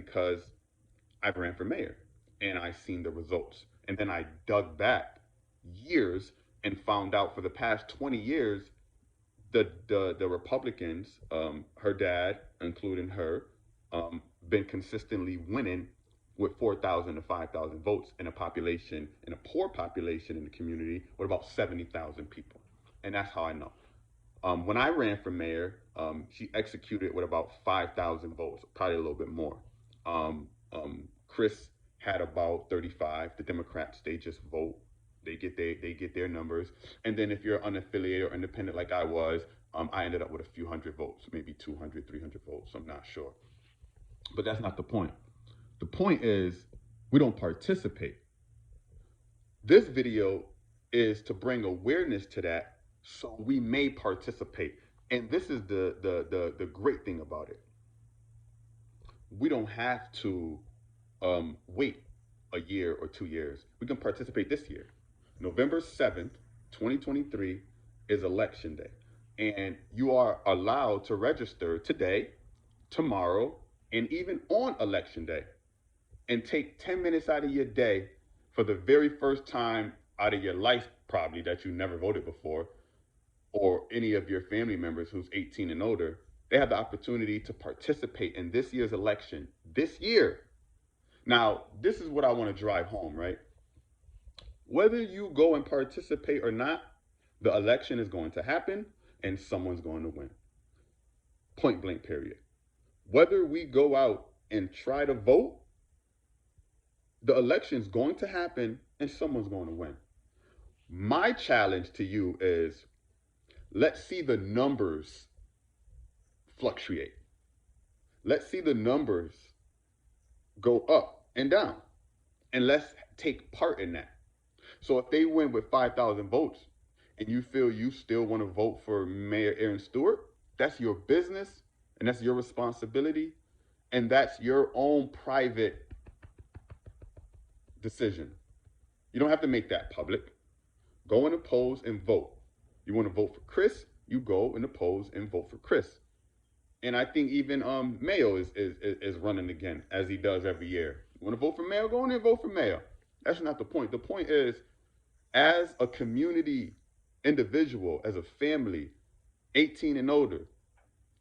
because I ran for mayor and I seen the results. And then I dug back years and found out for the past 20 years, the Republicans, her dad, including her, been consistently winning with 4,000 to 5,000 votes in a population, in a poor population in the community with about 70,000 people. And that's how I know. When I ran for mayor, she executed with about 5,000 votes, probably a little bit more. Chris had about 35. The Democrats, they just vote. They get their numbers. And then if you're unaffiliated or independent like I was, I ended up with a few hundred votes, maybe 200, 300 votes. I'm not sure. But that's not the point. The point is we don't participate. This video is to bring awareness to that so we may participate. And this is the great thing about it. We don't have to wait a year or 2 years. We can participate this year. November 7th, 2023 is election day. And you are allowed to register today, tomorrow, and even on election day. And take 10 minutes out of your day for the very first time out of your life, probably that you never voted before, or any of your family members who's 18 and older, they have the opportunity to participate in this year's election. This year. Now, this is what I want to drive home, right? Whether you go and participate or not, the election is going to happen and someone's going to win. Point blank, period. Whether we go out and try to vote, the election is going to happen and someone's going to win. My challenge to you is let's see the numbers fluctuate. Let's see the numbers go up and down. And let's take part in that. So if they win with 5,000 votes and you feel you still want to vote for Mayor Aaron Stewart, that's your business and that's your responsibility. And that's your own private decision. You don't have to make that public. Go in the polls and vote. You want to vote for Chris, you go in the polls and vote for Chris. And I think even Mayo is running again, as he does every year. You want to vote for Mayo? Go in and vote for Mayo. That's not the point. The point is, as a community individual, as a family, 18 and older,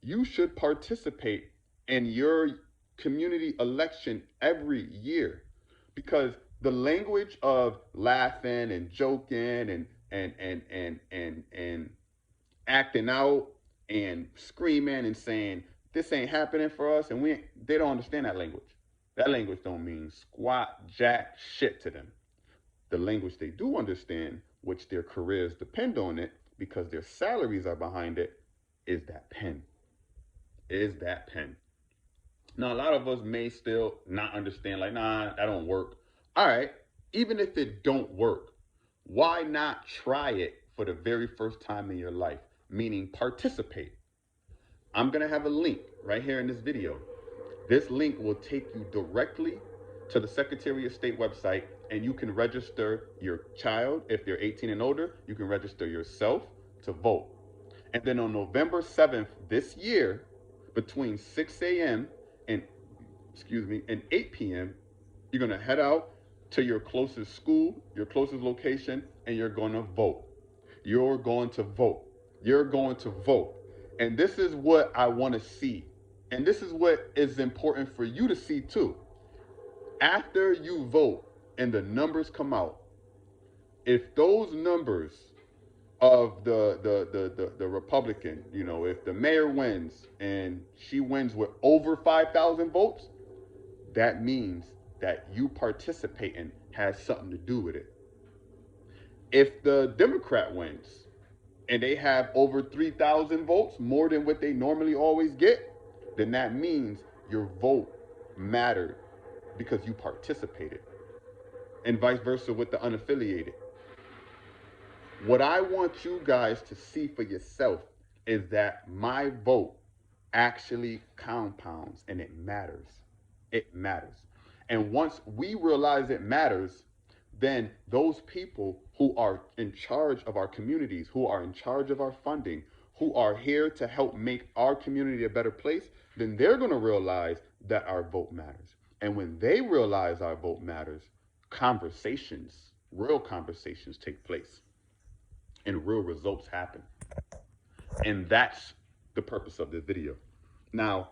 you should participate in your community election every year. Because the language of laughing and joking and acting out and screaming and saying this ain't happening for us, and they don't understand that language. That language don't mean squat jack shit to them. The language they do understand, which their careers depend on it because their salaries are behind it, is that pen. Is that pen. Now, a lot of us may still not understand, like, nah, that don't work. All right, even if it don't work, why not try it for the very first time in your life? Meaning participate. I'm going to have a link right here in this video. This link will take you directly to the Secretary of State website, and you can register your child. If they're 18 and older, you can register yourself to vote. And then on November 7th this year, between 6 a.m. and 8 p.m., you're going to head out to your closest school, your closest location, and you're going to vote. You're going to vote. You're going to vote. And this is what I want to see. And this is what is important for you to see too. After you vote and the numbers come out, if those numbers of the Republican, if the mayor wins and she wins with over 5,000 votes, that means that you participating has something to do with it. If the Democrat wins and they have over 3,000 votes, more than what they normally always get, then that means your vote mattered because you participated. And vice versa with the unaffiliated. What I want you guys to see for yourself is that my vote actually compounds and it matters. It matters. And once we realize it matters, then those people who are in charge of our communities, who are in charge of our funding, who are here to help make our community a better place, then they're going to realize that our vote matters. And when they realize our vote matters, conversations, real conversations take place and real results happen. And that's the purpose of this video. Now,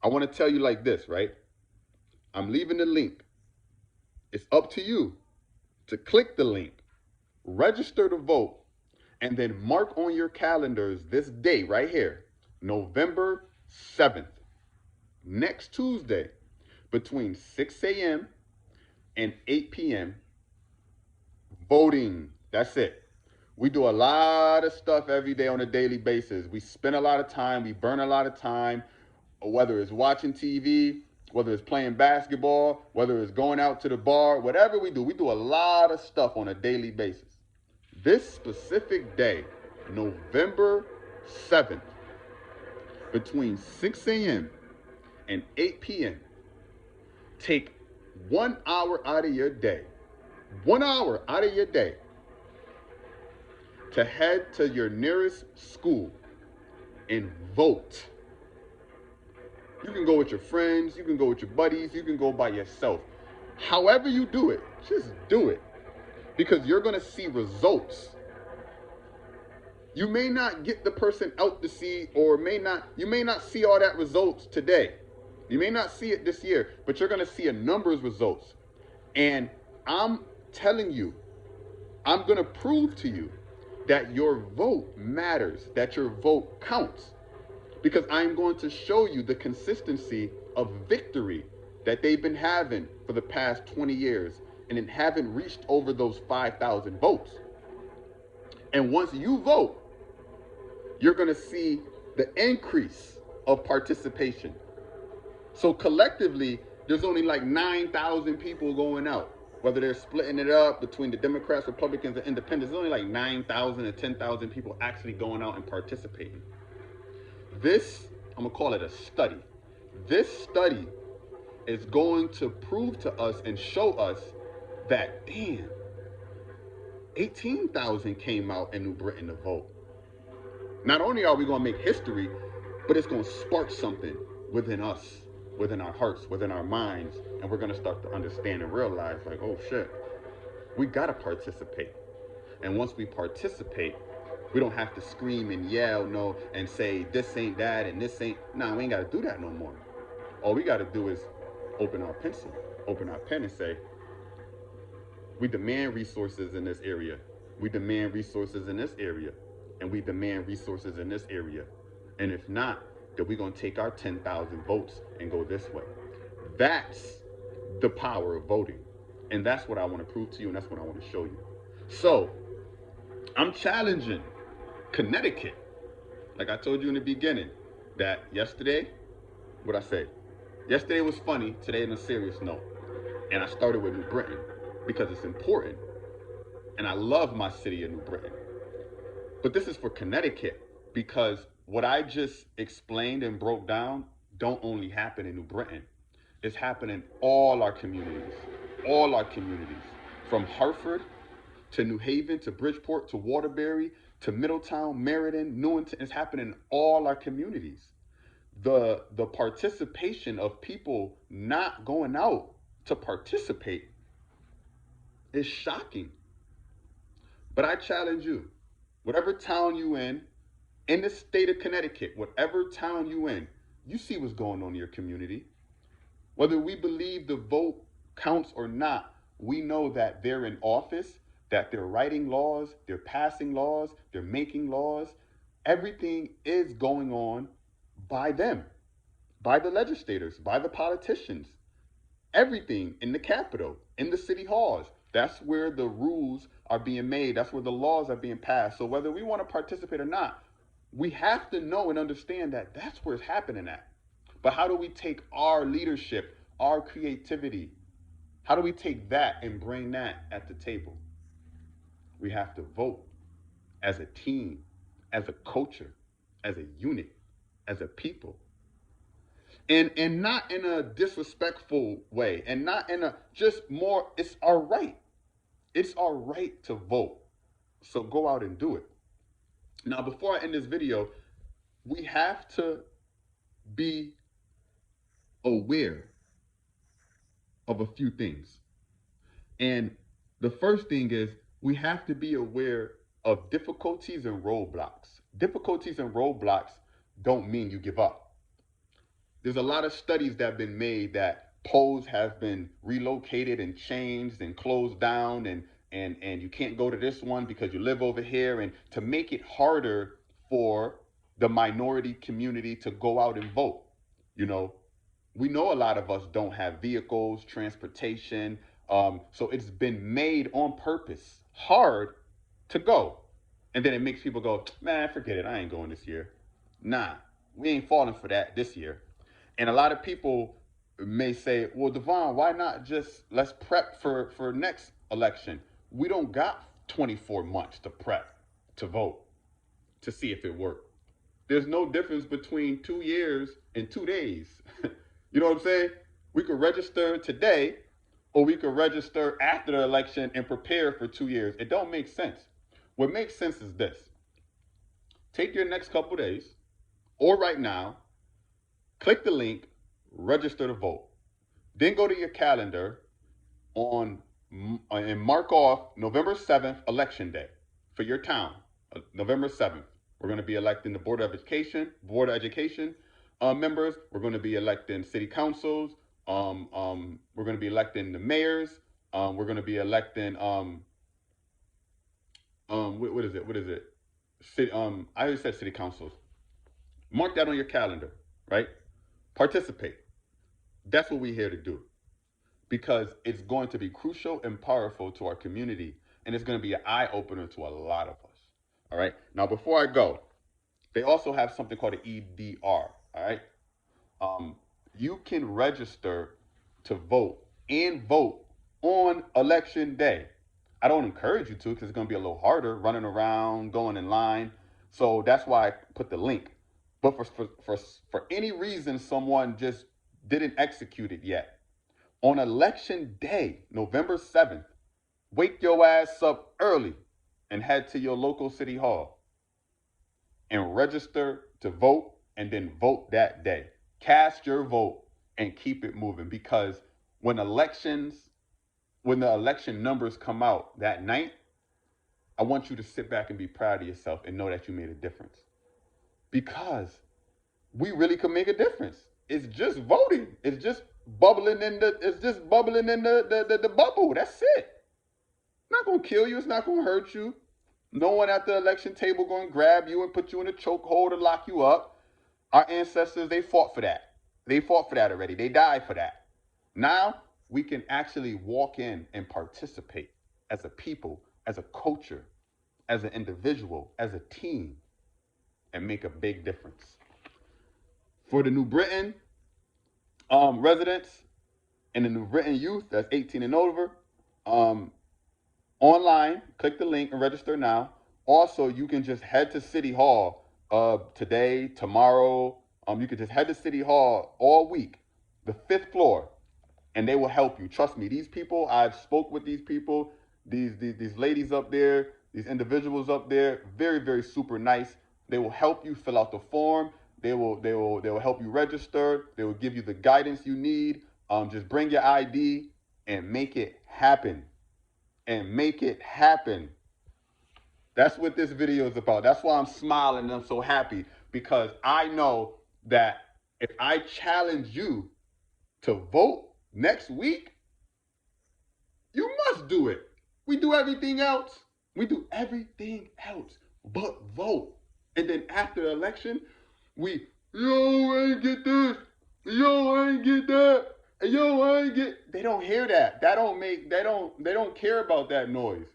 I want to tell you like this, right? I'm leaving the link. It's up to you to click the link, register to vote, and then mark on your calendars this day right here, November 7th, next Tuesday, between 6 a.m. and 8 p.m. Voting. That's it. We do a lot of stuff every day on a daily basis. We spend a lot of time, we burn a lot of time, whether it's watching TV, whether it's playing basketball, whether it's going out to the bar, whatever we do a lot of stuff on a daily basis. This specific day, November 7th, between 6 a.m. and 8 p.m., take 1 hour out of your day, 1 hour out of your day, to head to your nearest school and vote. You can go with your friends, you can go with your buddies, you can go by yourself. However you do it, just do it. Because you're going to see results. You may not get the person out to see, or you may not see all that results today. You may not see it this year, but you're going to see a numbers results. And I'm telling you, I'm going to prove to you that your vote matters, that your vote counts. Because I'm going to show you the consistency of victory that they've been having for the past 20 years and it haven't reached over those 5,000 votes. And once you vote, you're going to see the increase of participation. So collectively, there's only like 9,000 people going out. Whether they're splitting it up between the Democrats, Republicans, and Independents, there's only like 9,000 or 10,000 people actually going out and participating. This, I'm going to call it a study. This study is going to prove to us and show us that, damn, 18,000 came out in New Britain to vote. Not only are we going to make history, but it's going to spark something within us, within our hearts, within our minds, and we're going to start to understand and realize, like, oh shit, we got to participate. And once we participate, we don't have to scream and yell, no, and say this ain't that and this ain't. Nah, we ain't got to do that no more. All we got to do is open our pencil, open our pen and say, we demand resources in this area. We demand resources in this area. And we demand resources in this area. And if not, then we're going to take our 10,000 votes and go this way. That's the power of voting. And that's what I want to prove to you, and that's what I want to show you. So, I'm challenging Connecticut. Like I told you in the beginning, that yesterday, what I say? Yesterday was funny, today on a serious note. And I started with New Britain because it's important. And I love my city of New Britain. But this is for Connecticut because what I just explained and broke down don't only happen in New Britain. It's happening in all our communities, from Hartford to New Haven to Bridgeport to Waterbury to Middletown, Meriden, Newington. It's happening in all our communities. The participation of people not going out to participate is shocking. But I challenge you, whatever town you in the state of Connecticut, whatever town you in, you see what's going on in your community. Whether we believe the vote counts or not, we know that they're in office, that they're writing laws, they're passing laws, they're making laws. Everything is going on by them, by the legislators, by the politicians. Everything in the Capitol, in the city halls. That's where the rules are being made. That's where the laws are being passed. So whether we want to participate or not, we have to know and understand that that's where it's happening at. But how do we take our leadership, our creativity, how do we take that and bring that at the table? We have to vote as a team, as a culture, as a unit, as a people. And not in a disrespectful way, and not in a just more, it's our right. It's our right to vote. So go out and do it. Now, before I end this video, we have to be aware of a few things. And the first thing is we have to be aware of difficulties and roadblocks. Difficulties and roadblocks don't mean you give up. There's a lot of studies that have been made that poles have been relocated and changed and closed down, and you can't go to this one because you live over here, and to make it harder for the minority community to go out and vote. You know, we know a lot of us don't have vehicles, transportation, so it's been made on purpose hard to go. And then it makes people go, man, forget it, I ain't going this year. Nah, we ain't falling for that this year. And a lot of people may say, well, Devon, why not just let's prep for next election? We don't got 24 months to prep to vote to see if it worked. There's no difference between 2 years and 2 days. You know what I'm saying? We could register today, or we could register after the election and prepare for 2 years. It don't make sense. What makes sense is this. Take your next couple days, or right now, click the link, register to vote. Then go to your calendar on and mark off November 7th, election day for your town. November 7th. We're going to be electing the Board of Education members. We're going to be electing city councils. We're going to be electing the mayors. We're going to be electing what is it? What is it? City, I already said city councils. Mark that on your calendar, right? Participate. That's what we're here to do, because it's going to be crucial and powerful to our community, and it's going to be an eye opener to a lot of us. All right. Now, before I go, they also have something called an EDR. All right. You can register to vote and vote on election day. I don't encourage you to, because it's going to be a little harder running around, going in line. So that's why I put the link. But for any reason someone just didn't execute it yet, on election day, November 7th, wake your ass up early and head to your local city hall and register to vote, and then vote that day. Cast your vote and keep it moving, because when the election numbers come out that night, I want you to sit back and be proud of yourself and know that you made a difference, because we really can make a difference. It's just voting. It's just bubbling in the bubble. That's it. It's not gonna kill you. It's not gonna hurt you. No one at the election table gonna grab you and put you in a chokehold or lock you up. Our ancestors, they fought for that. They fought for that already. They died for that. Now we can actually walk in and participate as a people, as a culture, as an individual, as a team, and make a big difference. For the New Britain residents and the New Britain youth, that's 18 and over, online, click the link and register now. Also, you can just head to City Hall today, tomorrow. You can just head to City Hall all week, the 5th floor, and they will help you. Trust me, these people, I've spoke with these people, these ladies up there, these individuals up there, very, very super nice. They will help you fill out the form. They will help you register. They will give you the guidance you need. Just bring your ID and make it happen. And make it happen. That's what this video is about. That's why I'm smiling and I'm so happy, because I know that if I challenge you to vote next week, you must do it. We do everything else. We do everything else but vote. And then after the election, yo, I ain't get this. Yo, I ain't get that. Yo, I ain't get. They don't hear that. They don't care about that noise.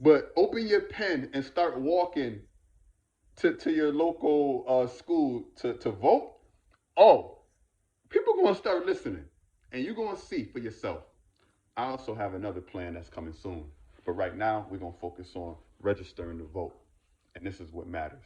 But open your pen and start walking to your local school to vote. Oh, people are going to start listening, and you're going to see for yourself. I also have another plan that's coming soon. But right now, we're going to focus on registering to vote. And this is what matters.